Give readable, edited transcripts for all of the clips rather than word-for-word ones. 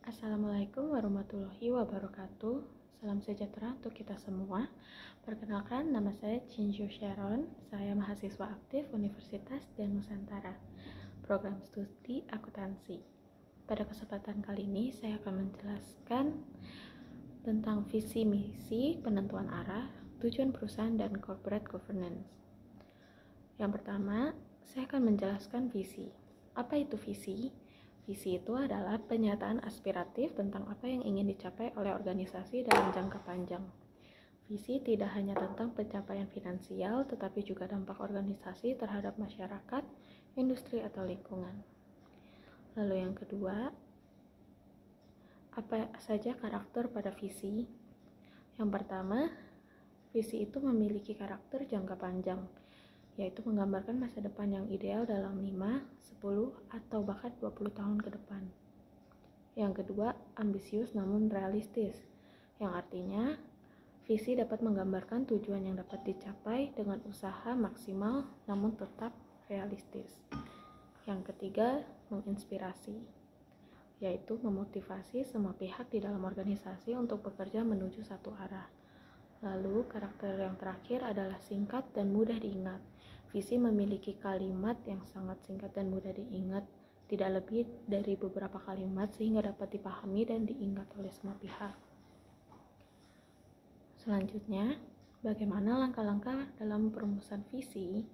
Assalamualaikum warahmatullahi wabarakatuh. Salam sejahtera untuk kita semua. Perkenalkan, nama saya Jinju Sharon. Saya mahasiswa aktif Universitas Dan Nusantara, program studi akuntansi. Pada kesempatan kali ini, saya akan menjelaskan tentang visi misi, penentuan arah, tujuan perusahaan, dan corporate governance. Yang pertama, saya akan menjelaskan visi. Apa itu visi? Visi itu adalah penyataan aspiratif tentang apa yang ingin dicapai oleh organisasi dalam jangka panjang. Visi tidak hanya tentang pencapaian finansial, tetapi juga dampak organisasi terhadap masyarakat, industri, atau lingkungan. Lalu yang kedua, apa saja karakter pada visi? Yang pertama, visi itu memiliki karakter jangka panjang, yaitu menggambarkan masa depan yang ideal dalam 5, 10, atau bahkan 20 tahun ke depan. Yang kedua, ambisius namun realistis, yang artinya visi dapat menggambarkan tujuan yang dapat dicapai dengan usaha maksimal namun tetap realistis. Yang ketiga, menginspirasi, yaitu memotivasi semua pihak di dalam organisasi untuk bekerja menuju satu arah. Lalu, karakter yang terakhir adalah singkat dan mudah diingat. Visi memiliki kalimat yang sangat singkat dan mudah diingat, tidak lebih dari beberapa kalimat sehingga dapat dipahami dan diingat oleh semua pihak. Selanjutnya, bagaimana langkah-langkah dalam perumusan visi?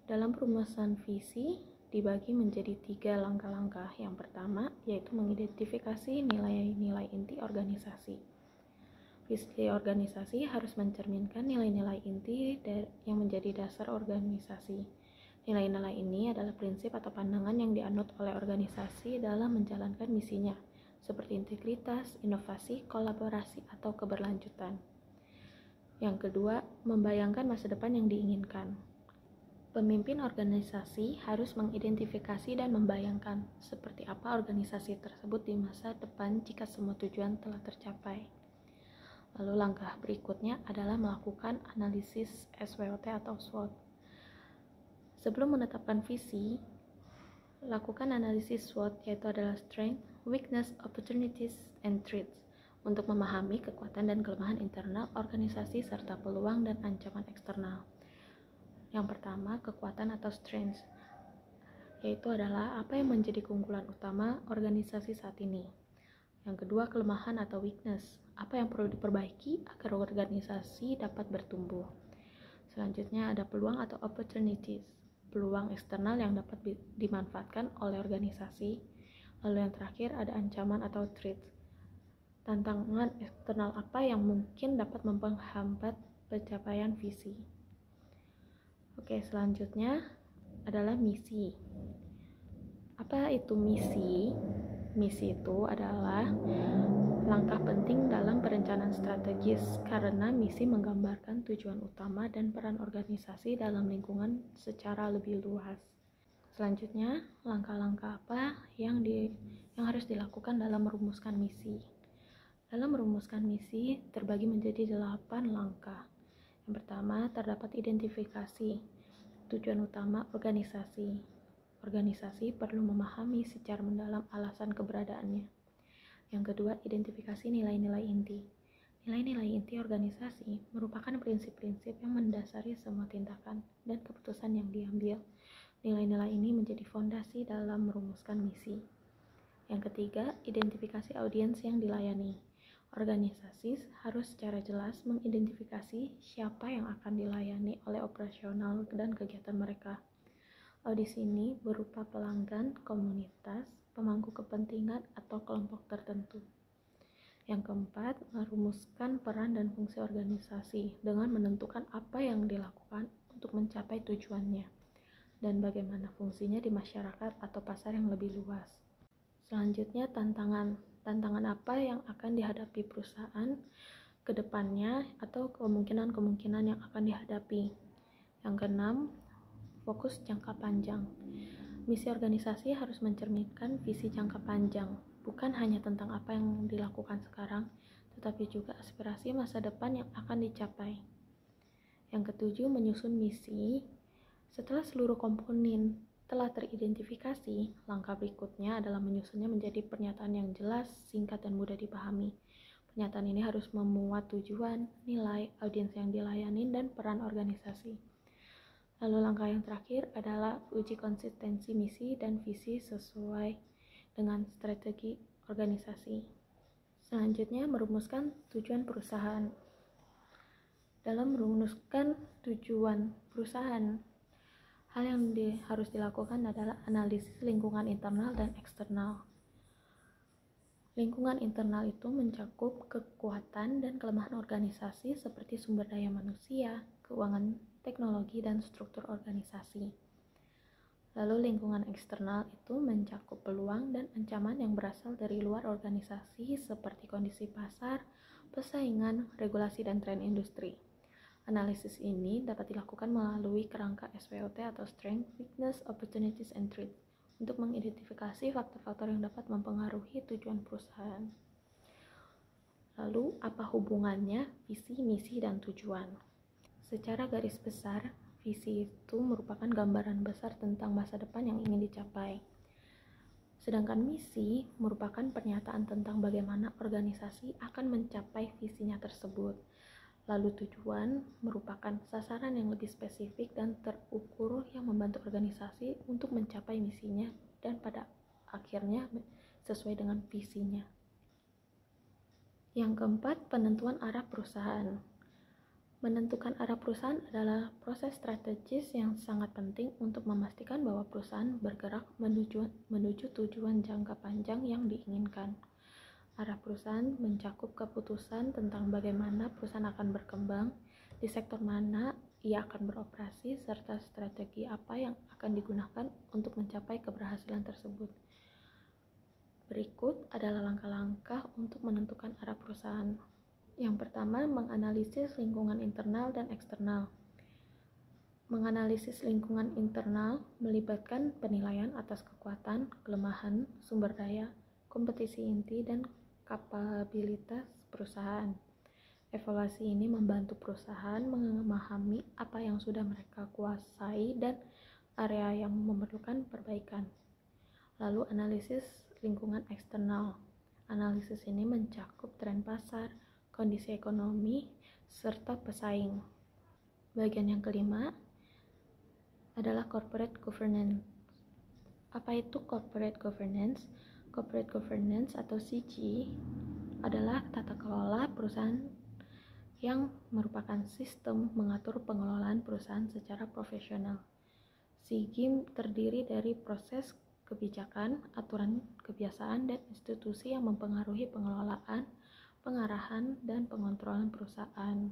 Dalam perumusan visi dibagi menjadi 3 langkah-langkah. Yang pertama, yaitu mengidentifikasi nilai-nilai inti organisasi. Visi organisasi harus mencerminkan nilai-nilai inti yang menjadi dasar organisasi. Nilai-nilai ini adalah prinsip atau pandangan yang dianut oleh organisasi dalam menjalankan misinya, seperti integritas, inovasi, kolaborasi, atau keberlanjutan. Yang kedua, membayangkan masa depan yang diinginkan. Pemimpin organisasi harus mengidentifikasi dan membayangkan seperti apa organisasi tersebut di masa depan jika semua tujuan telah tercapai. Lalu langkah berikutnya adalah melakukan analisis SWOT atau SWOT. Sebelum menetapkan visi, lakukan analisis SWOT, yaitu adalah strength, weakness, opportunities, and threats, untuk memahami kekuatan dan kelemahan internal organisasi serta peluang dan ancaman eksternal. Yang pertama, kekuatan atau strength, yaitu adalah apa yang menjadi keunggulan utama organisasi saat ini. Yang kedua, kelemahan atau weakness, apa yang perlu diperbaiki agar organisasi dapat bertumbuh. Selanjutnya ada peluang atau opportunities, peluang eksternal yang dapat dimanfaatkan oleh organisasi. Lalu yang terakhir ada ancaman atau threats, tantangan eksternal apa yang mungkin dapat menghambat pencapaian visi. Oke, selanjutnya adalah misi. Apa itu misi? Misi itu adalah langkah penting dalam perencanaan strategis karena misi menggambarkan tujuan utama dan peran organisasi dalam lingkungan secara lebih luas. Selanjutnya, langkah-langkah apa yang harus dilakukan dalam merumuskan misi? Dalam merumuskan misi terbagi menjadi 8 langkah. Yang pertama, terdapat identifikasi tujuan utama organisasi. Organisasi perlu memahami secara mendalam alasan keberadaannya. Yang kedua, identifikasi nilai-nilai inti. Nilai-nilai inti organisasi merupakan prinsip-prinsip yang mendasari semua tindakan dan keputusan yang diambil. Nilai-nilai ini menjadi fondasi dalam merumuskan misi. Yang ketiga, identifikasi audiens yang dilayani. Organisasi harus secara jelas mengidentifikasi siapa yang akan dilayani oleh operasional dan kegiatan mereka. Audisi ini berupa pelanggan, komunitas, pemangku kepentingan, atau kelompok tertentu. Yang keempat, merumuskan peran dan fungsi organisasi dengan menentukan apa yang dilakukan untuk mencapai tujuannya dan bagaimana fungsinya di masyarakat atau pasar yang lebih luas. Selanjutnya, tantangan apa yang akan dihadapi perusahaan ke depannya atau kemungkinan-kemungkinan yang akan dihadapi. Yang keenam, fokus jangka panjang. Misi organisasi harus mencerminkan visi jangka panjang, bukan hanya tentang apa yang dilakukan sekarang, tetapi juga aspirasi masa depan yang akan dicapai. Yang ketujuh, menyusun misi. Setelah seluruh komponen Setelah teridentifikasi, langkah berikutnya adalah menyusunnya menjadi pernyataan yang jelas, singkat, dan mudah dipahami. Pernyataan ini harus memuat tujuan, nilai, audiens yang dilayani, dan peran organisasi. Lalu langkah yang terakhir adalah uji konsistensi misi dan visi sesuai dengan strategi organisasi. Selanjutnya, merumuskan tujuan perusahaan. Dalam merumuskan tujuan perusahaan, hal yang harus dilakukan adalah analisis lingkungan internal dan eksternal. Lingkungan internal itu mencakup kekuatan dan kelemahan organisasi seperti sumber daya manusia, keuangan, teknologi, dan struktur organisasi. Lalu lingkungan eksternal itu mencakup peluang dan ancaman yang berasal dari luar organisasi seperti kondisi pasar, persaingan, regulasi, dan tren industri. Analisis ini dapat dilakukan melalui kerangka SWOT atau Strength, Weakness, Opportunities, and Threats untuk mengidentifikasi faktor-faktor yang dapat mempengaruhi tujuan perusahaan. Lalu, apa hubungannya visi, misi, dan tujuan? Secara garis besar, visi itu merupakan gambaran besar tentang masa depan yang ingin dicapai. Sedangkan misi merupakan pernyataan tentang bagaimana organisasi akan mencapai visinya tersebut. Lalu tujuan merupakan sasaran yang lebih spesifik dan terukur yang membantu organisasi untuk mencapai misinya dan pada akhirnya sesuai dengan visinya. Yang keempat, penentuan arah perusahaan. Menentukan arah perusahaan adalah proses strategis yang sangat penting untuk memastikan bahwa perusahaan bergerak menuju tujuan jangka panjang yang diinginkan. Arah perusahaan mencakup keputusan tentang bagaimana perusahaan akan berkembang, di sektor mana ia akan beroperasi, serta strategi apa yang akan digunakan untuk mencapai keberhasilan tersebut. Berikut adalah langkah-langkah untuk menentukan arah perusahaan. Yang pertama, menganalisis lingkungan internal dan eksternal. Menganalisis lingkungan internal melibatkan penilaian atas kekuatan, kelemahan, sumber daya, kompetisi inti, dan kapabilitas perusahaan. Evaluasi ini membantu perusahaan memahami apa yang sudah mereka kuasai dan area yang memerlukan perbaikan. Lalu analisis lingkungan eksternal. Analisis ini mencakup tren pasar, kondisi ekonomi, serta pesaing. Bagian yang kelima adalah corporate governance. Apa itu corporate governance? Corporate governance atau CG adalah tata kelola perusahaan yang merupakan sistem mengatur pengelolaan perusahaan secara profesional. CG terdiri dari proses kebijakan, aturan, kebiasaan, dan institusi yang mempengaruhi pengelolaan, pengarahan, dan pengontrolan perusahaan.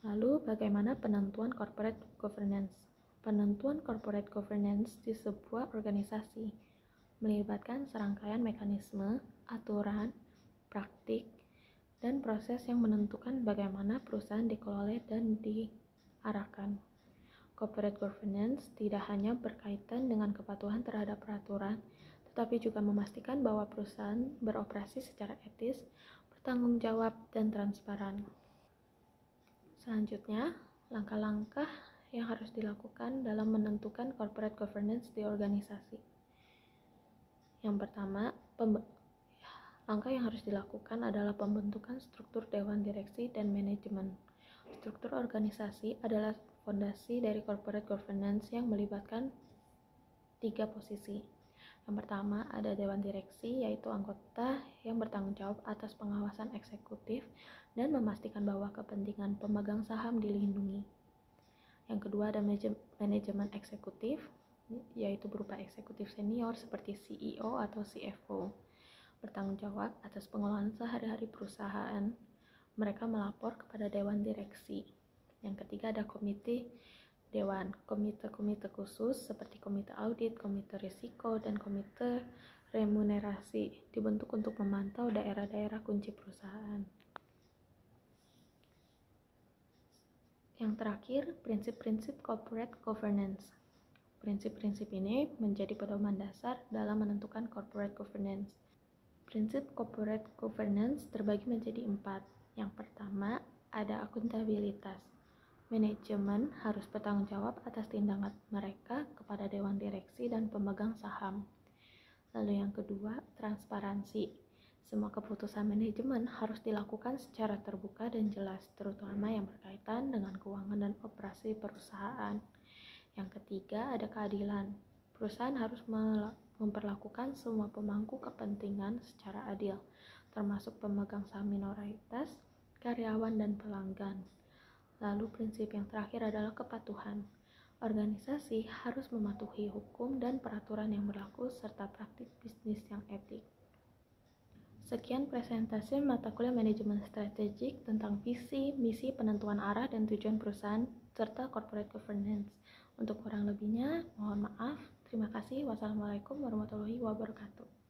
Lalu, bagaimana penentuan corporate governance? Penentuan corporate governance di sebuah organisasi melibatkan serangkaian mekanisme, aturan, praktik, dan proses yang menentukan bagaimana perusahaan dikelola dan diarahkan. Corporate governance tidak hanya berkaitan dengan kepatuhan terhadap peraturan, tetapi juga memastikan bahwa perusahaan beroperasi secara etis, bertanggung jawab, dan transparan. Selanjutnya, langkah-langkah yang harus dilakukan dalam menentukan corporate governance di organisasi. Yang pertama, langkah yang harus dilakukan adalah pembentukan struktur dewan direksi dan manajemen. Struktur organisasi adalah fondasi dari corporate governance yang melibatkan 3 posisi. Yang pertama ada dewan direksi, yaitu anggota yang bertanggung jawab atas pengawasan eksekutif dan memastikan bahwa kepentingan pemegang saham dilindungi. Yang kedua ada manajemen eksekutif, yaitu berupa eksekutif senior seperti CEO atau CFO, bertanggung jawab atas pengelolaan sehari-hari perusahaan. Mereka melapor kepada dewan direksi. Yang ketiga ada komite dewan, komite khusus seperti komite audit, komite risiko, dan komite remunerasi dibentuk untuk memantau daerah-daerah kunci perusahaan. Yang terakhir, prinsip-prinsip corporate governance. Prinsip-prinsip ini menjadi pedoman dasar dalam menentukan corporate governance. Prinsip corporate governance terbagi menjadi 4. Yang pertama, ada akuntabilitas. Manajemen harus bertanggung jawab atas tindakan mereka kepada dewan direksi dan pemegang saham. Lalu yang kedua, transparansi. Semua keputusan manajemen harus dilakukan secara terbuka dan jelas, terutama yang berkaitan dengan keuangan dan operasi perusahaan. Yang ketiga, ada keadilan. Perusahaan harus memperlakukan semua pemangku kepentingan secara adil, termasuk pemegang saham minoritas, karyawan, dan pelanggan. Lalu prinsip yang terakhir adalah kepatuhan. Organisasi harus mematuhi hukum dan peraturan yang berlaku serta praktik bisnis yang etik. Sekian presentasi mata kuliah manajemen strategik tentang visi, misi, penentuan arah, dan tujuan perusahaan, serta corporate governance. Untuk kurang lebihnya, mohon maaf. Terima kasih. Wassalamualaikum warahmatullahi wabarakatuh.